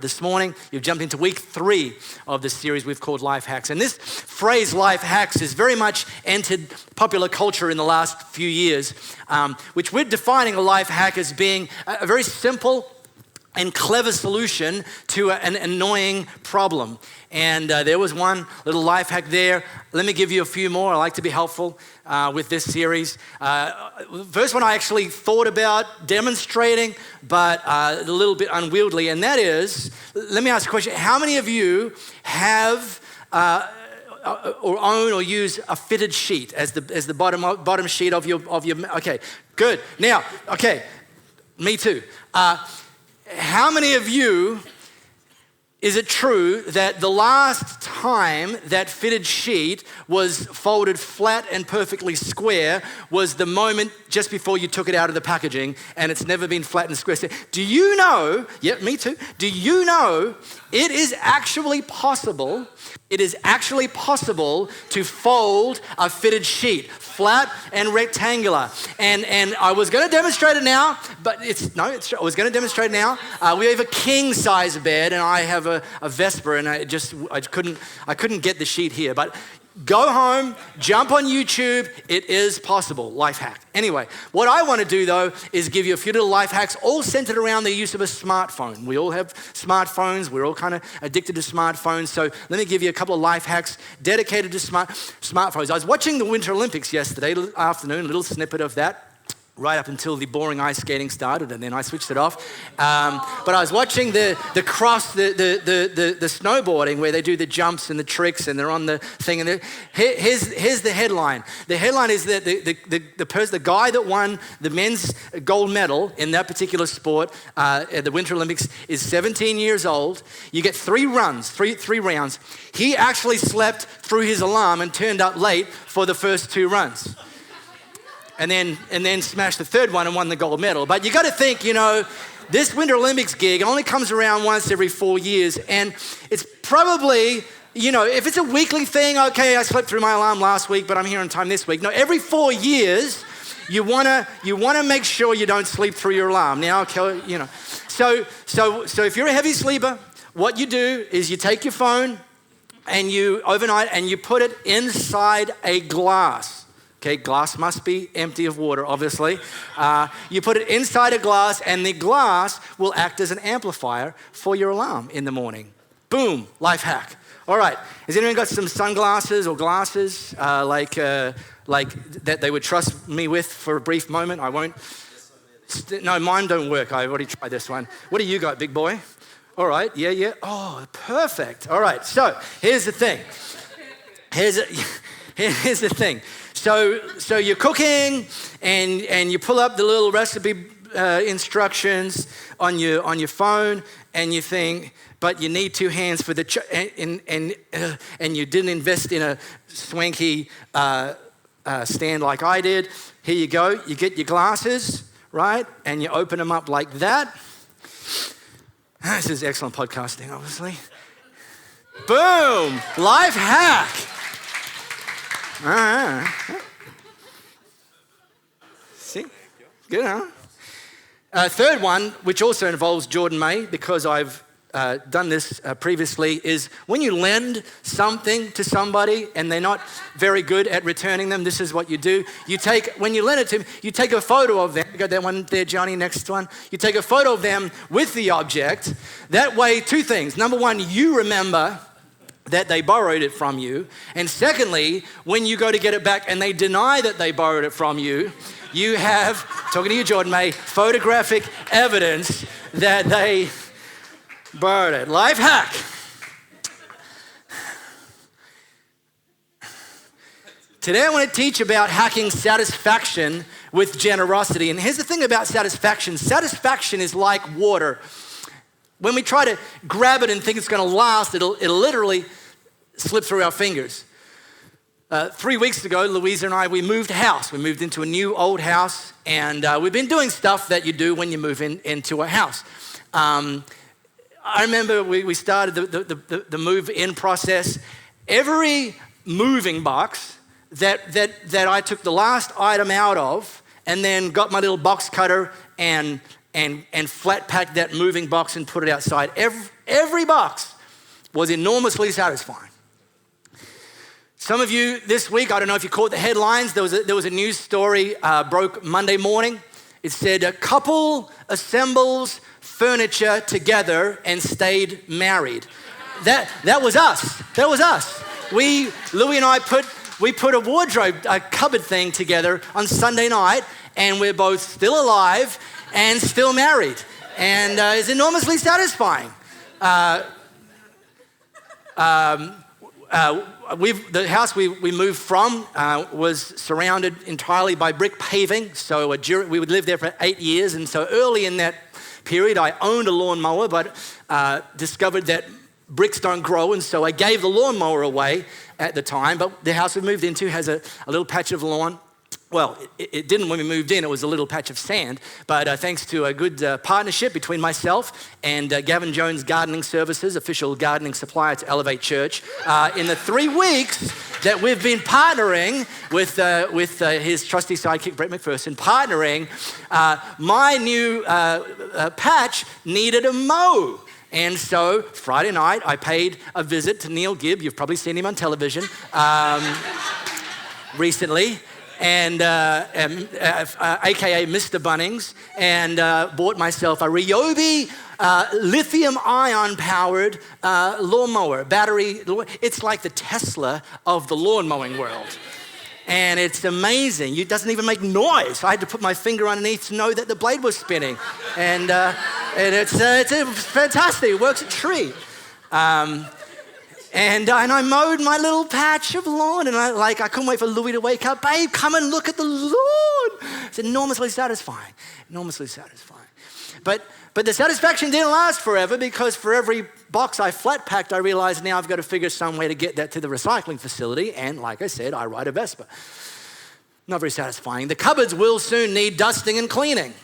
This morning, you've jumped into week 3 of the series we've called Life Hacks. And this phrase, life hacks, has very much entered popular culture in the last few years, which we're defining a life hack as being a very simple and clever solution to an annoying problem. And there was one little life hack there. Let me give you a few more. I like to be helpful with this series. First one I actually thought about demonstrating, but a little bit unwieldy, and that is, let me ask a question. How many of you have or own or use a fitted sheet as the bottom sheet of your? Okay, good. Now, okay, me too. How many of you, is it true that the last time that fitted sheet was folded flat and perfectly square was the moment just before you took it out of the packaging, and it's never been flat and square? Do you know, yeah, me too, do you know it is actually possible to fold a fitted sheet, flat and rectangular? And I was going to demonstrate it now, but I was going to demonstrate it now. We have a king size bed, and I have a Vesper, and I couldn't get the sheet here. But go home, jump on YouTube. It is possible. Life hack. Anyway, what I want to do though is give you a few little life hacks, all centered around the use of a smartphone. We all have smartphones. We're all kind of addicted to smartphones. So let me give you a couple of life hacks dedicated to smartphones. I was watching the Winter Olympics yesterday afternoon, a little snippet of that, right up until the boring ice skating started, and then I switched it off. But I was watching the snowboarding, where they do the jumps and the tricks, and they're on the thing. And here's the headline. The headline is that the guy that won the men's gold medal in that particular sport at the Winter Olympics is 17 years old. You get 3 rounds. He actually slept through his alarm and turned up late for the first 2 runs. And then smashed the 3rd one and won the gold medal. But you got to think, this Winter Olympics gig only comes around once every 4 years, and it's probably, if it's a weekly thing, okay, I slept through my alarm last week, but I'm here on time this week. No, every 4 years, you wanna make sure you don't sleep through your alarm. Now, So if you're a heavy sleeper, what you do is you take your phone and you overnight and you put it inside a glass. Okay, glass must be empty of water, obviously. You put it inside a glass, and the glass will act as an amplifier for your alarm in the morning. Boom, life hack. All right, has anyone got some sunglasses or glasses like that they would trust me with for a brief moment? I won't. No, mine don't work. I've already tried this one. What do you got, big boy? All right, yeah. Oh, perfect. All right, so here's the thing. Here's the thing. So you're cooking, and you pull up the little recipe instructions on your phone, and you think, but you need 2 hands for the and you didn't invest in a swanky stand like I did. Here you go. You get your glasses, right, and you open them up like that. This is excellent podcasting, obviously. Boom! Life hack. See? Good, huh? 3rd one, which also involves Jordan May, because I've done this previously, is when you lend something to somebody and they're not very good at returning them, this is what you do. When you lend it to them, you take a photo of them. You got that one there, Johnny, next one. You take a photo of them with the object. That way, 2 things. Number 1, you remember that they borrowed it from you. And secondly, when you go to get it back and they deny that they borrowed it from you, you have, talking to you, Jordan May, photographic evidence that they borrowed it. Life hack. Today I want to teach about hacking satisfaction with generosity. And here's the thing about satisfaction. Satisfaction is like water. When we try to grab it and think it's going to last, it'll literally slip through our fingers. 3 weeks ago, Louisa and I, we moved house. We moved into a new old house, and we've been doing stuff that you do when you move into a house. I remember we started the move-in process. Every moving box that I took the last item out of, and then got my little box cutter and flat packed that moving box and put it outside. Every box was enormously satisfying. Some of you this week, I don't know if you caught the headlines, there was a news story broke Monday morning. It said, a couple assembles furniture together and stayed married. That was us. That was us. Louie and I put a wardrobe, a cupboard thing together on Sunday night, and we're both still alive and still married. And it's enormously satisfying. The house we moved from was surrounded entirely by brick paving. So we would live there for 8 years. And so early in that period, I owned a lawnmower, but discovered that bricks don't grow. And so I gave the lawnmower away at the time. But the house we moved into has a little patch of lawn. Well, it didn't when we moved in. It was a little patch of sand. But thanks to a good partnership between myself and Gavin Jones Gardening Services, official gardening supplier to Elevate Church, in the 3 weeks that we've been partnering with his trusty sidekick, Brett McPherson, my new patch needed a mow. And so Friday night, I paid a visit to Neil Gibb. You've probably seen him on television recently. And AKA Mr. Bunnings, and bought myself a Ryobi lithium-ion powered lawnmower, battery. It's like the Tesla of the lawn mowing world. And it's amazing. It doesn't even make noise. I had to put my finger underneath to know that the blade was spinning. And it's fantastic. It works a treat. And I mowed my little patch of lawn, and I couldn't wait for Louie to wake up. Babe, come and look at the lawn. It's enormously satisfying, enormously satisfying. But the satisfaction didn't last forever, because for every box I flat packed, I realized now I've got to figure some way to get that to the recycling facility. And like I said, I ride a Vespa. Not very satisfying. The cupboards will soon need dusting and cleaning.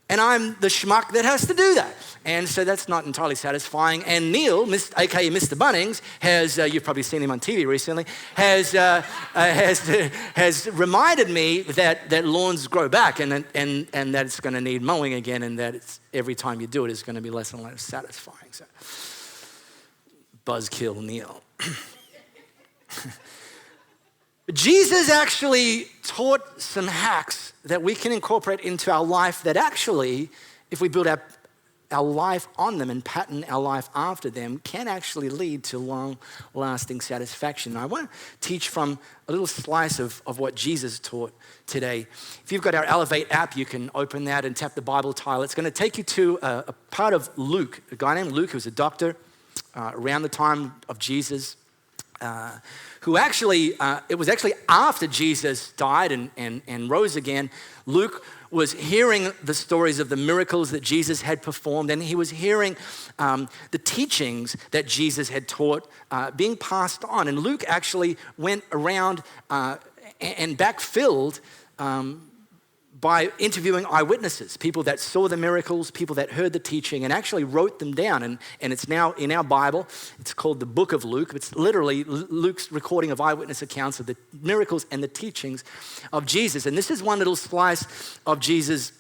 And I'm the schmuck that has to do that. And so that's not entirely satisfying. And Neil, aka Mr. Bunnings, you've probably seen him on TV recently, has reminded me that lawns grow back and that it's going to need mowing again, and that every time you do it, it's going to be less and less satisfying. So, buzzkill Neil. Jesus actually taught some hacks that we can incorporate into our life that actually, if we build our life on them and pattern our life after them, can actually lead to long-lasting satisfaction. And I want to teach from a little slice of what Jesus taught today. If you've got our Elevate app, you can open that and tap the Bible tile. It's going to take you to a part of Luke, a guy named Luke who was a doctor around the time of Jesus, who actually, it was actually after Jesus died and rose again. Luke was hearing the stories of the miracles that Jesus had performed, and he was hearing the teachings that Jesus had taught being passed on. And Luke actually went around and backfilled by interviewing eyewitnesses, people that saw the miracles, people that heard the teaching, and actually wrote them down. And it's now in our Bible. It's called the Book of Luke. It's literally Luke's recording of eyewitness accounts of the miracles and the teachings of Jesus. And this is one little slice of Jesus'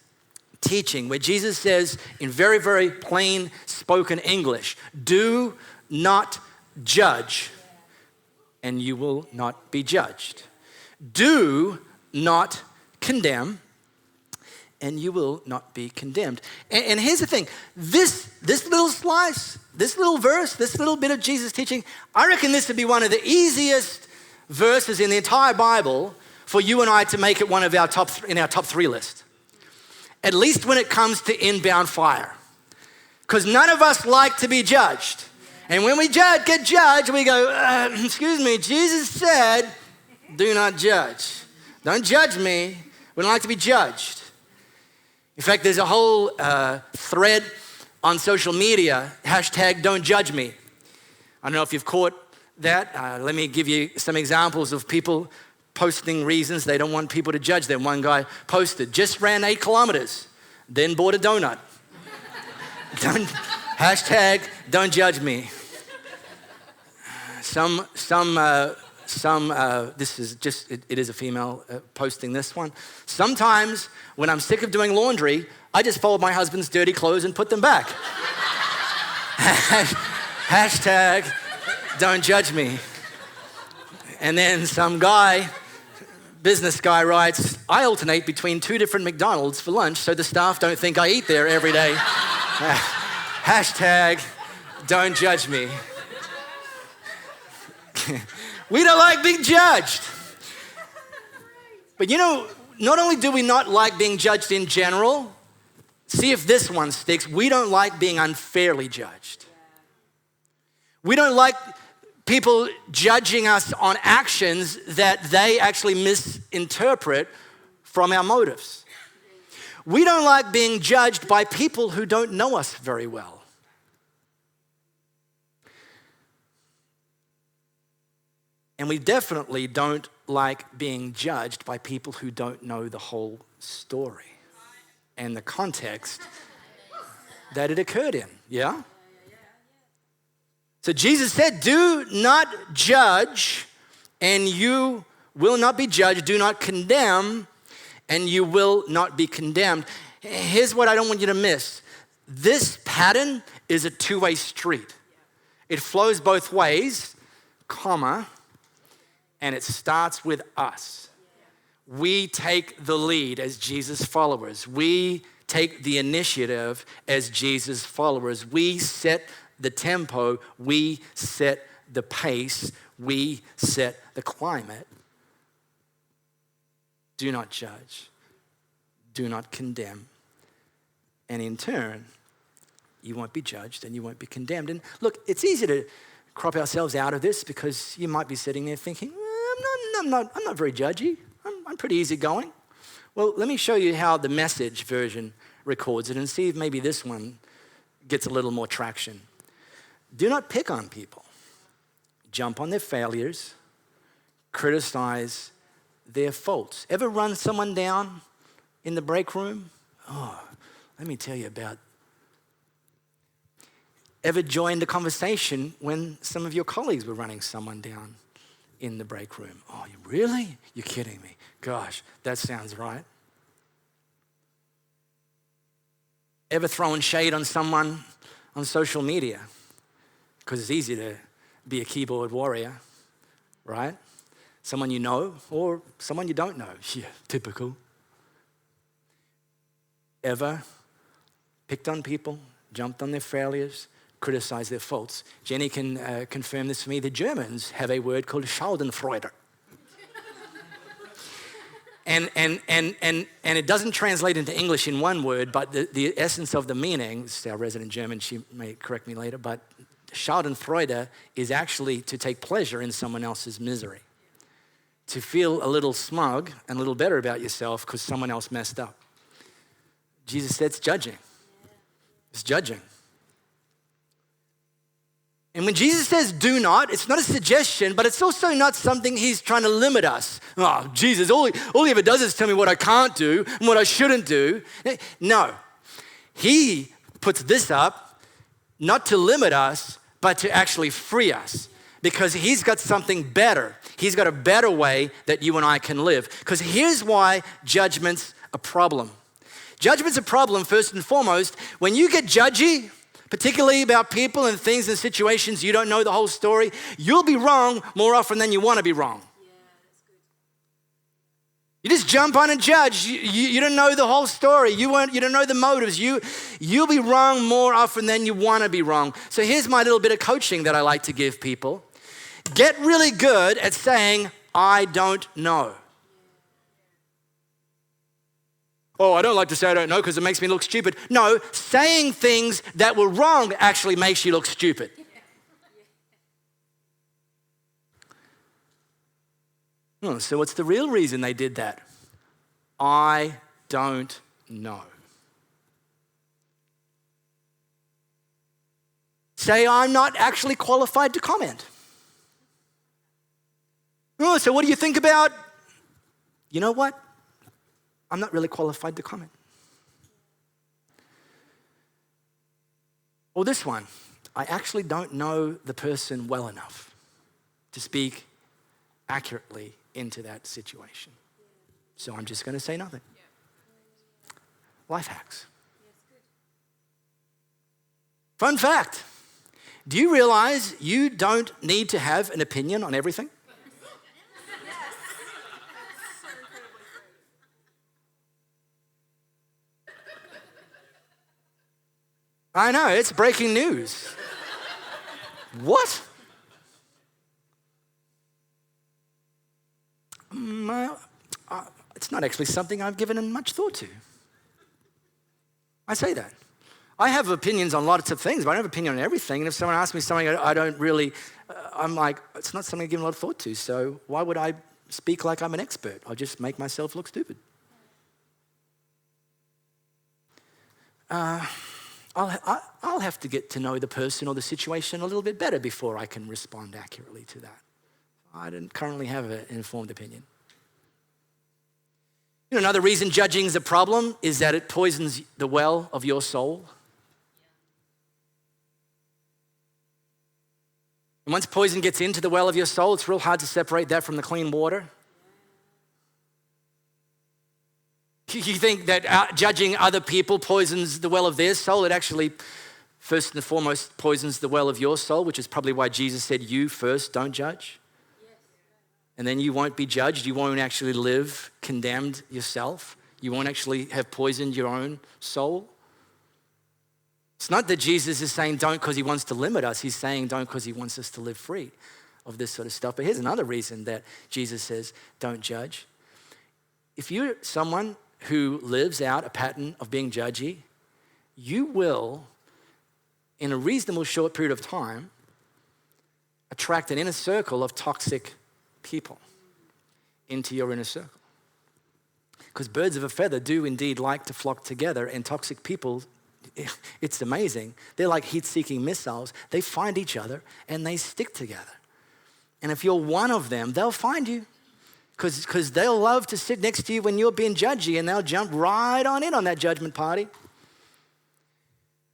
teaching where Jesus says in very, very plain spoken English, do not judge and you will not be judged. Do not condemn and you will not be condemned. And here's the thing, this little slice, this little verse, this little bit of Jesus teaching, I reckon this would be one of the easiest verses in the entire Bible for you and I to make it one of our top 3 list. At least when it comes to inbound fire. Because none of us like to be judged. And when we get judged, we go, excuse me, Jesus said, do not judge. Don't judge me. We don't like to be judged. In fact, there's a whole thread on social media, hashtag don't judge me. I don't know if you've caught that. Let me give you some examples of people posting reasons they don't want people to judge them. One guy posted, just ran 8 kilometers, then bought a donut. Hashtag don't judge me. This is just, it is a female posting this one. Sometimes when I'm sick of doing laundry, I just fold my husband's dirty clothes and put them back. Hashtag don't judge me. And then some business guy writes, I alternate between 2 different McDonald's for lunch so the staff don't think I eat there every day. Hashtag don't judge me. We don't like being judged. But not only do we not like being judged in general, see if this one sticks, we don't like being unfairly judged. We don't like people judging us on actions that they actually misinterpret from our motives. We don't like being judged by people who don't know us very well. And we definitely don't like being judged by people who don't know the whole story and the context that it occurred in, yeah? So Jesus said, do not judge and you will not be judged. Do not condemn and you will not be condemned. Here's what I don't want you to miss. This pattern is a two-way street. It flows both ways, and it starts with us. We take the lead as Jesus followers. We take the initiative as Jesus followers. We set the tempo, we set the pace, we set the climate. Do not judge, do not condemn, and in turn, you won't be judged and you won't be condemned. And look, it's easy to crop ourselves out of this because you might be sitting there thinking, I'm not very judgy. I'm pretty easygoing. Well, let me show you how the Message version records it and see if maybe this one gets a little more traction. Do not pick on people. Jump on their failures. Criticize their faults. Ever run someone down in the break room? Oh, let me tell you about. Ever joined a conversation when some of your colleagues were running someone down in the break room? Oh, really? You're kidding me. Gosh, that sounds right. Ever thrown shade on someone on social media? Because it's easy to be a keyboard warrior, right? Someone you know or someone you don't know. Yeah, typical. Ever picked on people, jumped on their failures, criticized their faults? Jenny can confirm this for me. The Germans have a word called Schadenfreude. And it doesn't translate into English in one word, but the essence of the meaning, this is our resident German, she may correct me later, but Schadenfreude is actually to take pleasure in someone else's misery. To feel a little smug and a little better about yourself because someone else messed up. Jesus said it's judging. It's judging. And when Jesus says do not, it's not a suggestion, but it's also not something he's trying to limit us. Oh, Jesus, all he ever does is tell me what I can't do and what I shouldn't do. No. He puts this up not to limit us, but to actually free us. Because he's got something better. He's got a better way that you and I can live. Because here's why judgment's a problem. Judgment's a problem, first and foremost, when you get judgy, particularly about people and things and situations you don't know the whole story, you'll be wrong more often than you want to be wrong. Yeah, that's good. You just jump on and judge. You don't know the whole story. You don't know the motives. You'll be wrong more often than you want to be wrong. So here's my little bit of coaching that I like to give people. Get really good at saying, I don't know. Oh, I don't like to say I don't know because it makes me look stupid. No, saying things that were wrong actually makes you look stupid. Oh, so what's the real reason they did that? I don't know. Say, I'm not actually qualified to comment. Oh, so what do you think about? You know what? I'm not really qualified to comment. Or this one, I actually don't know the person well enough to speak accurately into that situation. So I'm just going to say nothing. Life hacks. Fun fact, Do you realize you don't need to have an opinion on everything? I know, it's breaking news. What? It's not actually something I've given much thought to. I say that. I have opinions on lots of things, but I don't have an opinion on everything. And if someone asks me something I don't really, I'm like, it's not something I've given a lot of thought to, so why would I speak like I'm an expert? I'll just make myself look stupid. I'll have to get to know the person or the situation a little bit better before I can respond accurately to that. I don't currently have an informed opinion. You know, another reason judging is a problem is that it poisons the well of your soul. And once poison gets into the well of your soul, it's real hard to separate that from the clean water. You think that judging other people poisons the well of their soul? It actually, first and foremost, poisons the well of your soul, which is probably why Jesus said, you first, don't judge. And then you won't be judged. You won't actually live condemned yourself. You won't actually have poisoned your own soul. It's not that Jesus is saying don't because he wants to limit us. He's saying don't because he wants us to live free of this sort of stuff. But here's another reason that Jesus says don't judge. If you're someone who lives out a pattern of being judgy, you will, in a reasonable short period of time, attract an inner circle of toxic people into your inner circle. Because birds of a feather do indeed like to flock together, and toxic people, it's amazing. They're like heat-seeking missiles. They find each other and they stick together. And if you're one of them, they'll find you. Because they'll love to sit next to you when you're being judgy, and they'll jump right on in on that judgment party.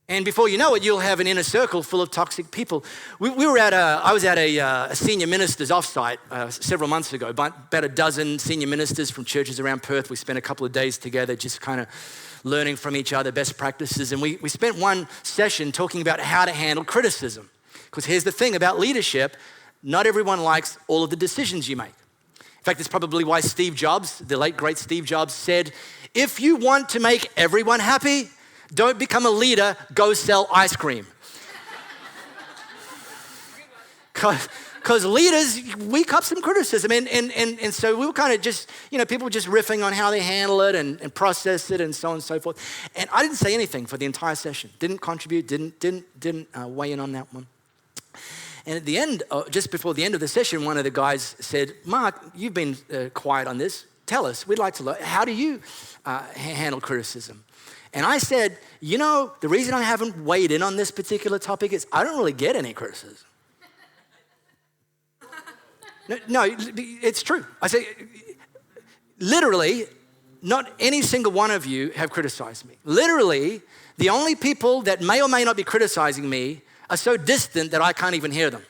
And before you know it, you'll have an inner circle full of toxic people. I was at a senior minister's offsite several months ago. About a dozen senior ministers from churches around Perth. We spent a couple of days together just kind of learning from each other, best practices. And we spent one session talking about how to handle criticism. Because here's the thing about leadership, not everyone likes all of the decisions you make. In fact, it's probably why Steve Jobs, the late great Steve Jobs, said, if you want to make everyone happy, don't become a leader, go sell ice cream. Because leaders, we cop some criticism. And so we were kind of just, people were just riffing on how they handle it and process it and so on and so forth. And I didn't say anything for the entire session. Didn't contribute, didn't weigh in on that one. And at the end, just before the end of the session, one of the guys said, Mark, you've been quiet on this. Tell us, we'd like to learn. How do you handle criticism? And I said, the reason I haven't weighed in on this particular topic is I don't really get any criticism. No, it's true. I say, literally, not any single one of you have criticized me. Literally, the only people that may or may not be criticizing me are so distant that I can't even hear them.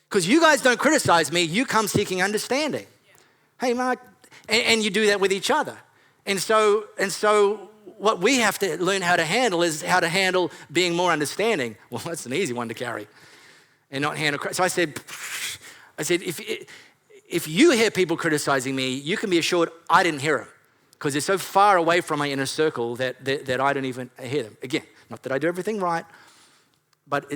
Because you guys don't criticize me, you come seeking understanding. Hey, Mark, and you do that with each other. And so what we have to learn how to handle is how to handle being more understanding. Well, that's an easy one to carry and not handle. So I said, if you hear people criticizing me, you can be assured I didn't hear them because they're so far away from my inner circle that I don't even hear them. Again, not that I do everything right, but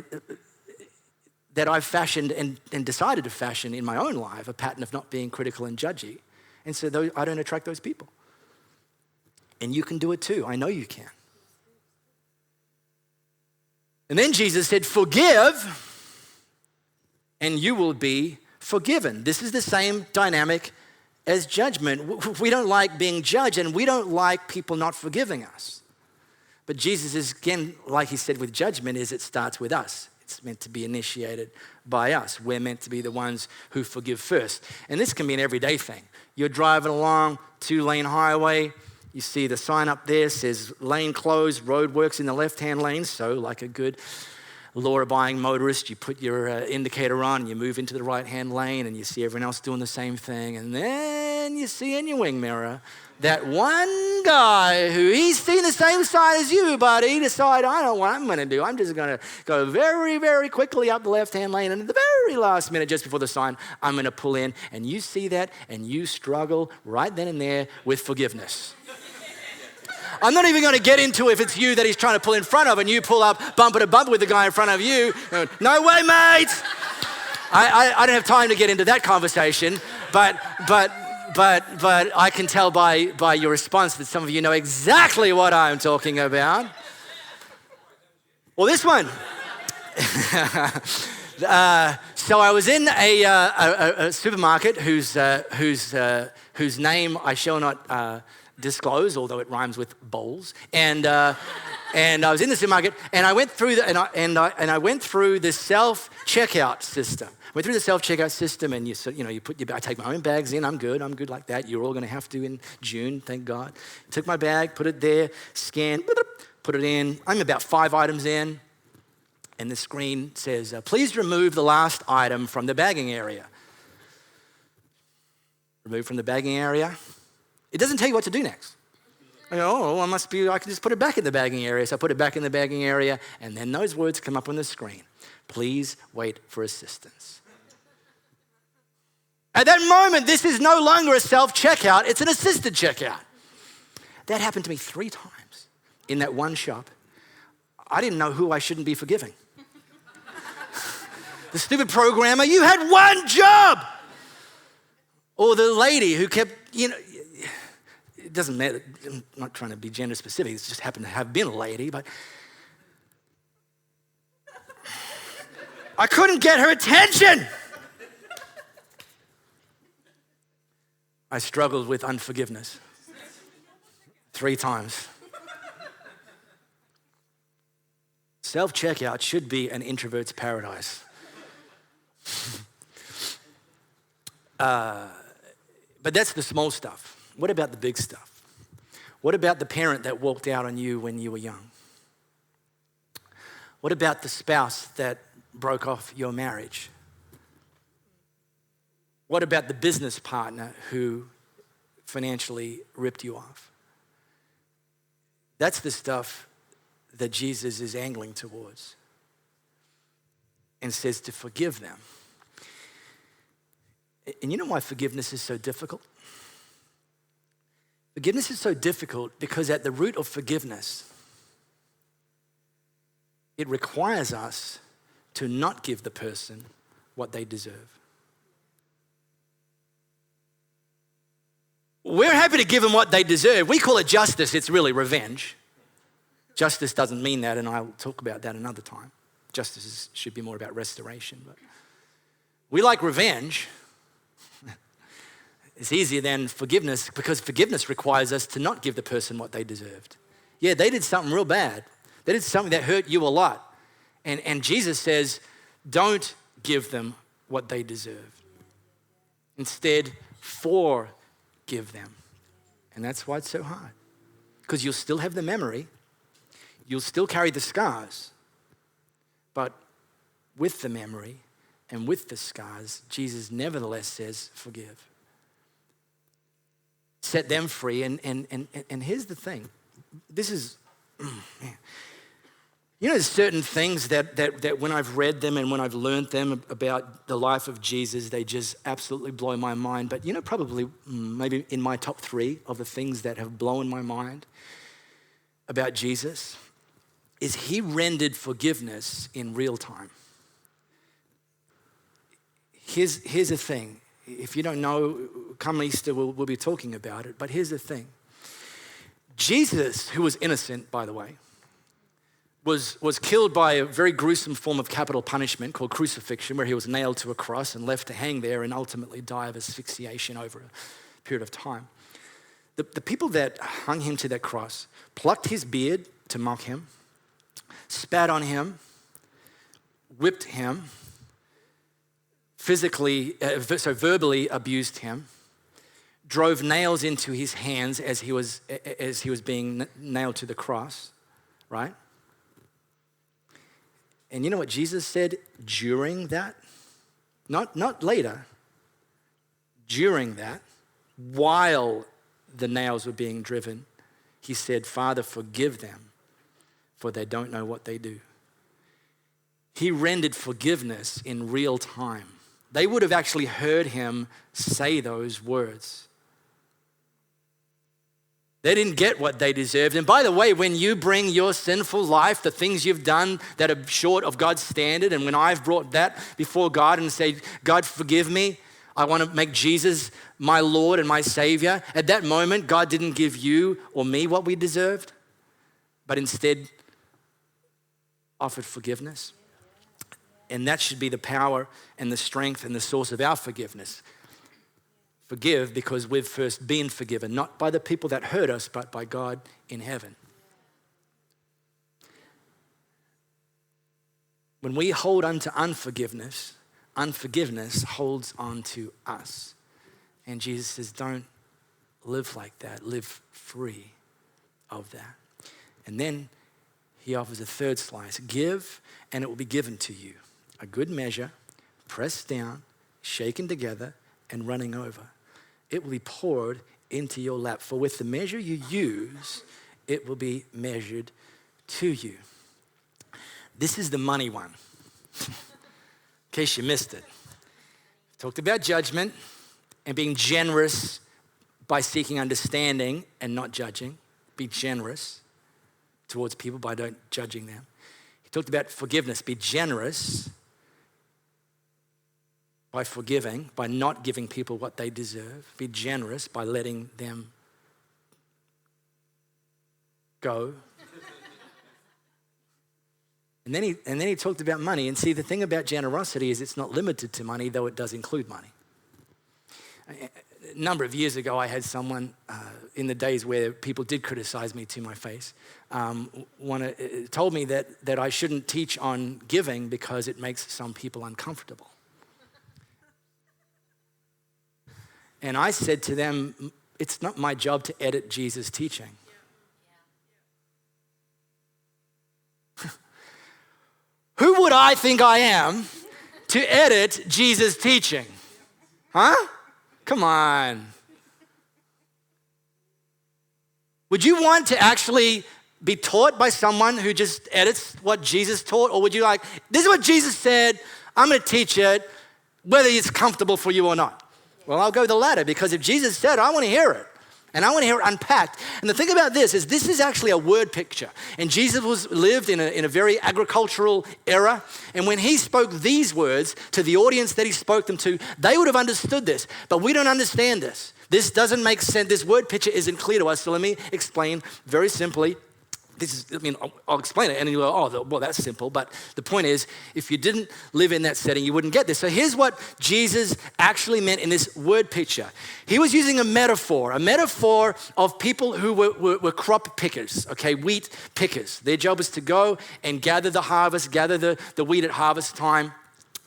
that I've fashioned and decided to fashion in my own life a pattern of not being critical and judgy. And so I don't attract those people. And you can do it too. I know you can. And then Jesus said, forgive, and you will be forgiven. This is the same dynamic as judgment. We don't like being judged, and we don't like people not forgiving us. But Jesus is, again, like he said with judgment, is it starts with us. It's meant to be initiated by us. We're meant to be the ones who forgive first. And this can be an everyday thing. You're driving along, 2-lane highway. You see the sign up there says lane closed, road works in the left-hand lane. So like a good law-abiding motorist, you put your indicator on and you move into the right-hand lane and you see everyone else doing the same thing. And then you see in your wing mirror that one guy who he's seen the same sign as you, but he decided, I know what I'm going to do. I'm just going to go very, very quickly up the left-hand lane, and at the very last minute, just before the sign, I'm going to pull in. And you see that, and you struggle right then and there with forgiveness. I'm not even going to get into if it's you that he's trying to pull in front of, and you pull up bumper to bumper with the guy in front of you. No way, mate. I don't have time to get into that conversation, but I can tell by your response that some of you know exactly what I'm talking about. Well, this one. So I was in a supermarket whose name I shall not disclose, although it rhymes with bowls. And I was in the supermarket, and I went through I went through the self-checkout system. Went through the self-checkout system, and I take my own bags in. I'm good like that. You're all going to have to in June, thank God. Took my bag, put it there, scanned, put it in. I'm about 5 items in, and the screen says, please remove the last item from the bagging area. Remove from the bagging area. It doesn't tell you what to do next. I go, I can just put it back in the bagging area. So I put it back in the bagging area, and then those words come up on the screen. Please wait for assistance. At that moment, this is no longer a self-checkout, it's an assisted checkout. That happened to me 3 times in that one shop. I didn't know who I shouldn't be forgiving. The stupid programmer, you had one job. Or the lady who kept, it doesn't matter, I'm not trying to be gender specific, it just happened to have been a lady, but I couldn't get her attention. I struggled with unforgiveness 3 times. Self-checkout should be an introvert's paradise. But that's the small stuff. What about the big stuff? What about the parent that walked out on you when you were young? What about the spouse that broke off your marriage? What about the business partner who financially ripped you off? That's the stuff that Jesus is angling towards and says to forgive them. And you know why forgiveness is so difficult? Forgiveness is so difficult because at the root of forgiveness, it requires us to not give the person what they deserve. We're happy to give them what they deserve. We call it justice, it's really revenge. Justice doesn't mean that, and I'll talk about that another time. Justice should be more about restoration. But we like revenge. It's easier than forgiveness because forgiveness requires us to not give the person what they deserved. Yeah, they did something real bad. They did something that hurt you a lot. And Jesus says, don't give them what they deserve. Instead, forgive them. And that's why it's so hard. Because you'll still have the memory. You'll still carry the scars. But with the memory and with the scars, Jesus nevertheless says, forgive. Set them free. And here's the thing. This is, man. You know, there's certain things that when I've read them and when I've learned them about the life of Jesus, they just absolutely blow my mind. But you know, probably maybe in my top 3 of the things that have blown my mind about Jesus is he rendered forgiveness in real time. Here's the thing. If you don't know, come Easter, we'll be talking about it. But here's the thing. Jesus, who was innocent, by the way, was killed by a very gruesome form of capital punishment called crucifixion, where he was nailed to a cross and left to hang there and ultimately die of asphyxiation over a period of time. The people that hung him to that cross plucked his beard to mock him, spat on him, whipped him, verbally abused him, drove nails into his hands as he was being nailed to the cross, right? And you know what Jesus said during that? Not later. During that, while the nails were being driven, he said, Father, forgive them, for they don't know what they do. He rendered forgiveness in real time. They would have actually heard him say those words. They didn't get what they deserved. And by the way, when you bring your sinful life, the things you've done that are short of God's standard, and when I've brought that before God and said, God, forgive me, I want to make Jesus my Lord and my Savior. At that moment, God didn't give you or me what we deserved, but instead offered forgiveness. And that should be the power and the strength and the source of our forgiveness. Forgive because we've first been forgiven, not by the people that hurt us, but by God in heaven. When we hold on to unforgiveness, unforgiveness holds on to us. And Jesus says, don't live like that. Live free of that. And then he offers a third slice. Give, and it will be given to you. A good measure, pressed down, shaken together, and running over. It will be poured into your lap. For with the measure you use, it will be measured to you. This is the money one, in case you missed it. Talked about judgment and being generous by seeking understanding and not judging. Be generous towards people by not judging them. He talked about forgiveness. Be generous by forgiving, by not giving people what they deserve. Be generous by letting them go. And then he talked about money. And see, the thing about generosity is it's not limited to money, though it does include money. A number of years ago, I had someone in the days where people did criticize me to my face, told me that I shouldn't teach on giving because it makes some people uncomfortable. And I said to them, it's not my job to edit Jesus' teaching. Who would I think I am to edit Jesus' teaching? Huh? Come on. Would you want to actually be taught by someone who just edits what Jesus taught? Or would you like, this is what Jesus said, I'm going to teach it, whether it's comfortable for you or not? Well, I'll go the latter, because if Jesus said it, I want to hear it. And I want to hear it unpacked. And the thing about this is actually a word picture. And Jesus lived in a very agricultural era. And when he spoke these words to the audience that he spoke them to, they would have understood this. But we don't understand this. This doesn't make sense. This word picture isn't clear to us. So let me explain very simply. I'll explain it and you'll go, oh, well, that's simple. But the point is, if you didn't live in that setting, you wouldn't get this. So here's what Jesus actually meant in this word picture. He was using a metaphor of people who were crop pickers, okay, wheat pickers. Their job was to go and gather the harvest, gather the wheat at harvest time.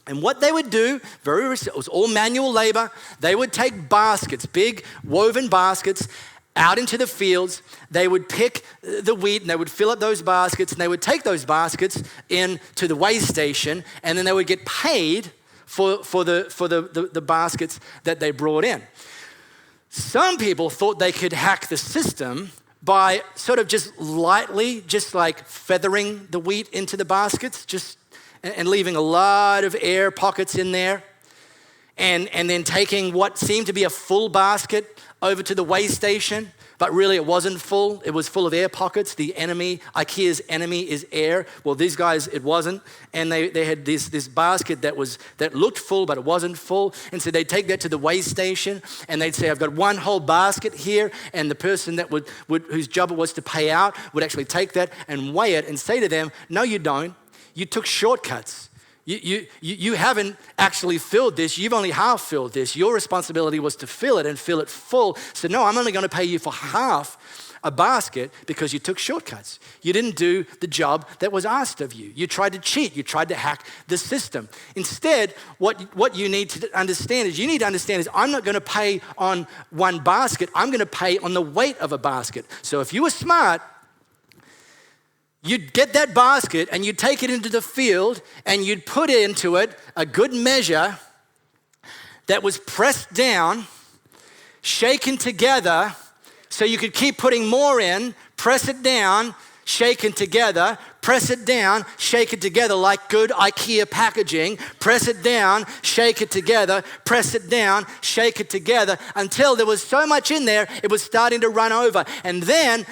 And what they would do, it was all manual labor. They would take baskets, big woven baskets, out into the fields. They would pick the wheat and they would fill up those baskets, and they would take those baskets into the weigh station, and then they would get paid for the baskets that they brought in. Some people thought they could hack the system by sort of just lightly, just like feathering the wheat into the baskets, and leaving a lot of air pockets in there, and then taking what seemed to be a full basket over to the weigh station, but really it wasn't full. It was full of air pockets. The enemy, IKEA's enemy, is air. Well, these guys, it wasn't. And they had this basket that looked full, but it wasn't full. And so they'd take that to the weigh station, and they'd say, I've got one whole basket here. And the person that whose job it was to pay out would actually take that and weigh it and say to them, no, you don't. You took shortcuts. You haven't actually filled this. You've only half filled this. Your responsibility was to fill it and fill it full. So no, I'm only going to pay you for half a basket because you took shortcuts. You didn't do the job that was asked of you. You tried to cheat. You tried to hack the system. Instead, what you need to understand is I'm not going to pay on one basket. I'm going to pay on the weight of a basket. So if you were smart, you'd get that basket and you'd take it into the field and you'd put into it a good measure that was pressed down, shaken together, so you could keep putting more in, press it down, shaken together, press it down, shake it together like good IKEA packaging, press it down, shake it together, press it down, shake it together until there was so much in there, it was starting to run over. And then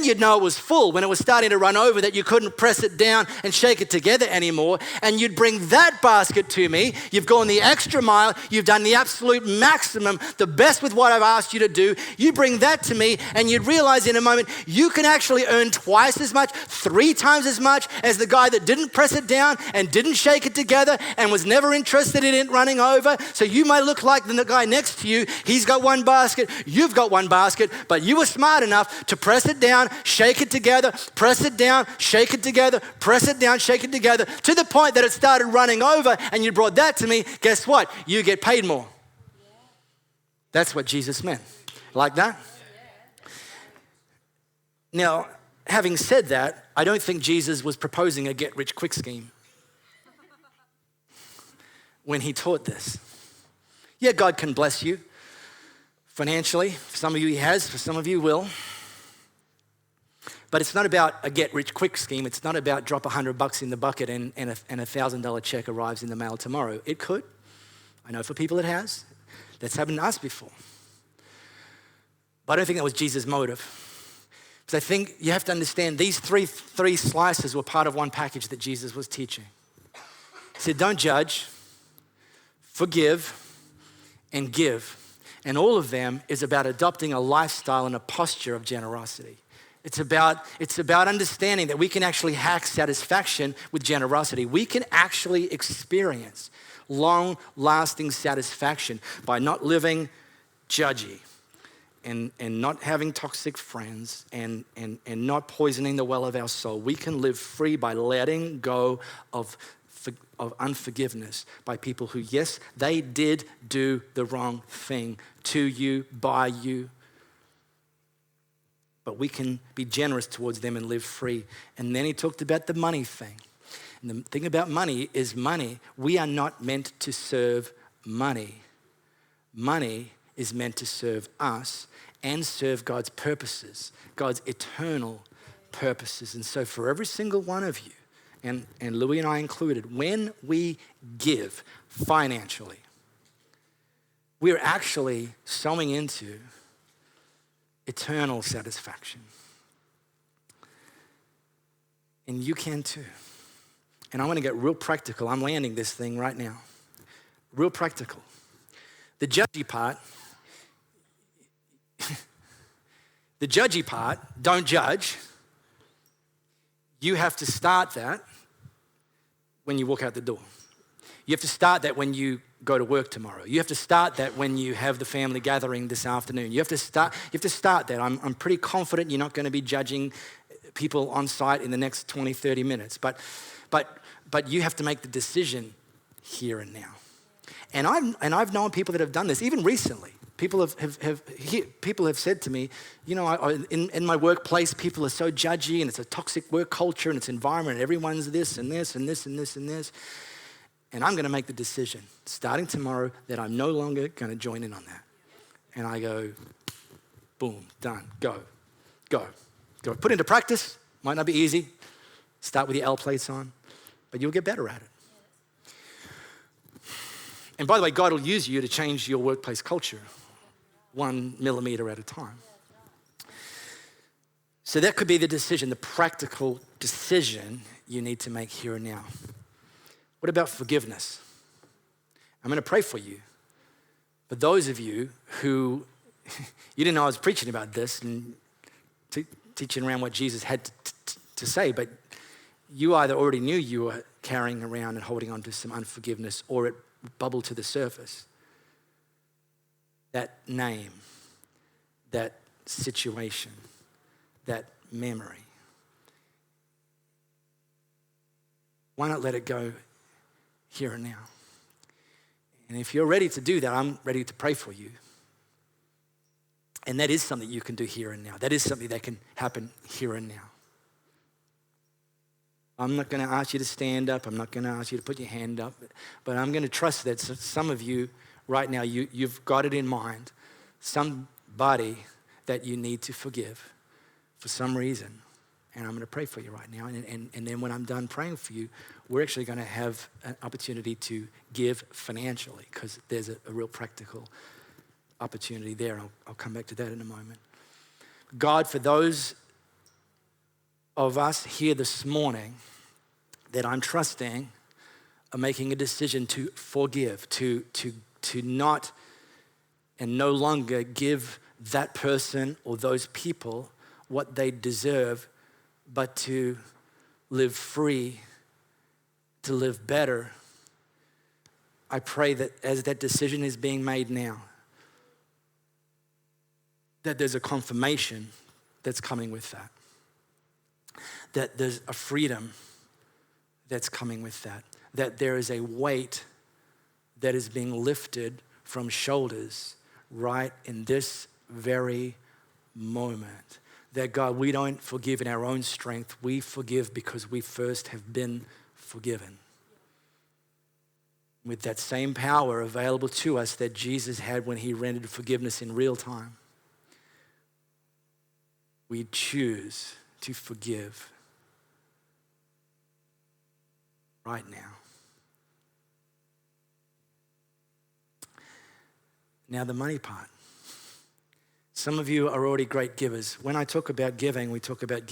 you'd know it was full when it was starting to run over, that you couldn't press it down and shake it together anymore. And you'd bring that basket to me. You've gone the extra mile. You've done the absolute maximum, the best with what I've asked you to do. You bring that to me and you'd realize in a moment, you can actually earn twice as much, 3 times as much as the guy that didn't press it down and didn't shake it together and was never interested in it running over. So you might look like the guy next to you. He's got one basket, you've got one basket, but you were smart enough to press it down, shake it together, press it down, shake it together, press it down, shake it together, to the point that it started running over and you brought that to me. Guess what? You get paid more. That's what Jesus meant. Like that? Now, having said that, I don't think Jesus was proposing a get-rich-quick scheme when he taught this. Yeah, God can bless you financially. For some of you he has, for some of you will. But it's not about a get-rich-quick scheme. It's not about drop $100 in the bucket and a $1,000 check arrives in the mail tomorrow. It could. I know for people it has. That's happened to us before. But I don't think that was Jesus' motive. Because I think you have to understand these three slices were part of one package that Jesus was teaching. He said, don't judge, forgive, and give. And all of them is about adopting a lifestyle and a posture of generosity. It's about understanding that we can actually hack satisfaction with generosity. We can actually experience long-lasting satisfaction by not living judgy. And not having toxic friends and not poisoning the well of our soul. We can live free by letting go of unforgiveness by people who, yes, they did do the wrong thing to you, by you. But we can be generous towards them and live free. And then he talked about the money thing. And the thing about money is money. We are not meant to serve money. Money is meant to serve us and serve God's purposes, God's eternal purposes. And so for every single one of you, and Louis and I included, when we give financially, we're actually sowing into eternal satisfaction. And you can too. And I want to get real practical. I'm landing this thing right now. Real practical. The judgy part, don't judge. You have to start that when you walk out the door. You have to start that when you go to work tomorrow. You have to start that when you have the family gathering this afternoon. You have to start that. I'm pretty confident you're not going to be judging people on site in the next 20, 30 minutes. But you have to make the decision here and now. And I've known people that have done this, even recently. People have said to me, you know, in my workplace, people are so judgy and it's a toxic work culture and it's environment and everyone's this and this and this and this and this. And I'm going to make the decision starting tomorrow that I'm no longer going to join in on that. And I go, boom, done, go. Put into practice, might not be easy. Start with your L plates on, but you'll get better at it. And by the way, God will use you to change your workplace culture 1 millimeter at a time. So that could be the decision, the practical decision you need to make here and now. What about forgiveness? I'm going to pray for you. But those of you who, you didn't know I was preaching about this and teaching around what Jesus had to say, but you either already knew you were carrying around and holding on to some unforgiveness, or it bubbled to the surface. That name, that situation, that memory. Why not let it go here and now? And if you're ready to do that, I'm ready to pray for you. And that is something you can do here and now. That is something that can happen here and now. I'm not going to ask you to stand up. I'm not going to ask you to put your hand up. But I'm going to trust that some of you right now, you've got it in mind. Somebody that you need to forgive. for some reason, and I'm going to pray for you right now. And then when I'm done praying for you, we're actually going to have an opportunity to give financially because there's a real practical opportunity there. I'll come back to that in a moment. God, for those of us here this morning that I'm trusting are making a decision to forgive, to not and no longer give that person or those people what they deserve, but to live free, to live better. I pray that as that decision is being made now, that there's a confirmation that's coming with that. That there's a freedom that's coming with that. That there is a weight that is being lifted from shoulders right in this very moment. That God, we don't forgive in our own strength. We forgive because we first have been forgiven. With that same power available to us that Jesus had when he rendered forgiveness in real time, we choose to forgive right now. Now the money part. Some of you are already great givers. When I talk about giving, we talk about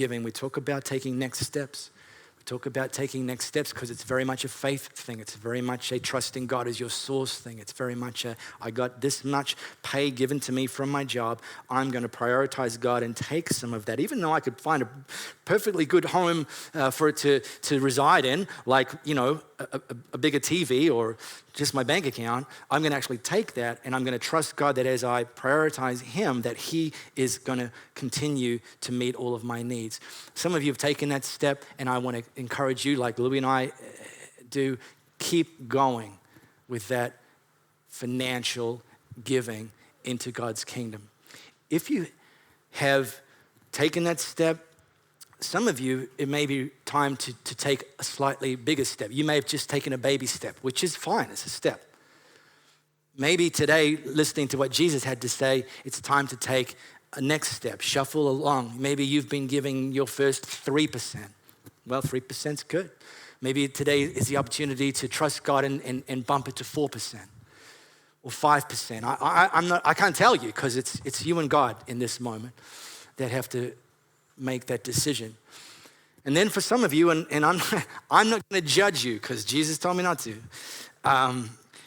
taking next steps. We talk about taking next steps because it's very much a faith thing. It's very much a trusting God as your source thing. It's very much I got this much pay given to me from my job. I'm going to prioritize God and take some of that. Even though I could find a perfectly good home for it to reside in, like, a bigger TV or just my bank account, I'm going to actually take that and I'm going to trust God that as I prioritize him, that he is going to continue to meet all of my needs. Some of you have taken that step, and I want to encourage you, like Louie and I do, keep going with that financial giving into God's kingdom. If you have taken that step, some of you, it may be time to take a slightly bigger step. You may have just taken a baby step, which is fine, it's a step. Maybe today, listening to what Jesus had to say, it's time to take a next step, shuffle along. Maybe you've been giving your first 3%. Well, 3% is good. Maybe today is the opportunity to trust God and bump it to 4% or 5%. I can't tell you because it's you and God in this moment that have to make that decision. And then for some of you, and I'm not going to judge you because Jesus told me not to,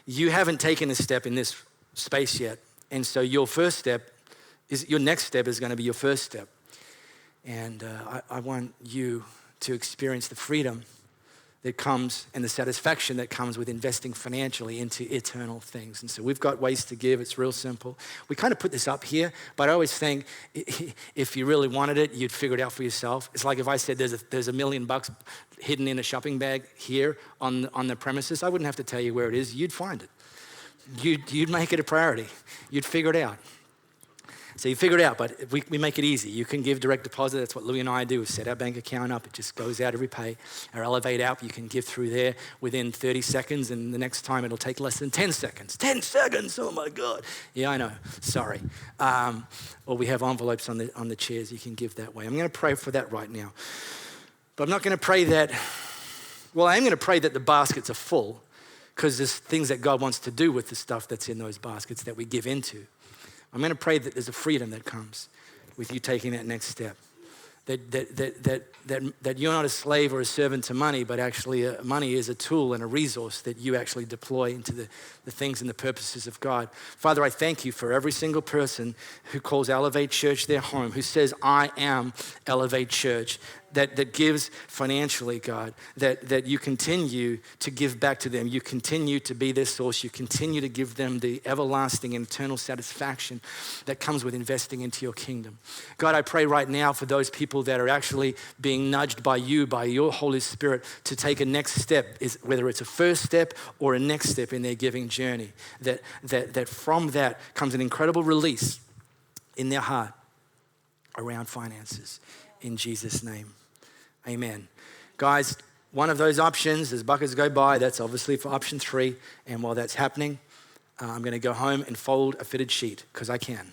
you haven't taken a step in this space yet. And so your next step is going to be your first step. And I want you to experience the freedom that comes and the satisfaction that comes with investing financially into eternal things. And so we've got ways to give. It's real simple. We kind of put this up here, but I always think if you really wanted it, you'd figure it out for yourself. It's like if I said there's $1 million hidden in a shopping bag here on the premises, I wouldn't have to tell you where it is. You'd find it. You'd make it a priority. You'd figure it out. So you figure it out, but we make it easy. You can give direct deposit. That's what Louie and I do. We set our bank account up. It just goes out every pay. Our Elevate app, you can give through there within 30 seconds, and the next time it'll take less than 10 seconds. 10 seconds, oh my God. Yeah, I know, sorry. Or we have envelopes on the chairs. You can give that way. I'm going to pray for that right now. But I'm not going to pray that, well, I am going to pray that the baskets are full because there's things that God wants to do with the stuff that's in those baskets that we give into. I'm going to pray that there's a freedom that comes with you taking that next step. That you're not a slave or a servant to money, but actually money is a tool and a resource that you actually deploy into the things and the purposes of God. Father, I thank you for every single person who calls Elevate Church their home, who says, I am Elevate Church, that gives financially, God, that you continue to give back to them. You continue to be their source. You continue to give them the everlasting and eternal satisfaction that comes with investing into your kingdom. God, I pray right now for those people that are actually being nudged by you, by your Holy Spirit, to take a next step, whether it's a first step or a next step in their giving journey, that from that comes an incredible release in their heart around finances. In Jesus' name, amen. Guys, one of those options, as buckets go by, that's obviously for option 3. And while that's happening, I'm going to go home and fold a fitted sheet because I can.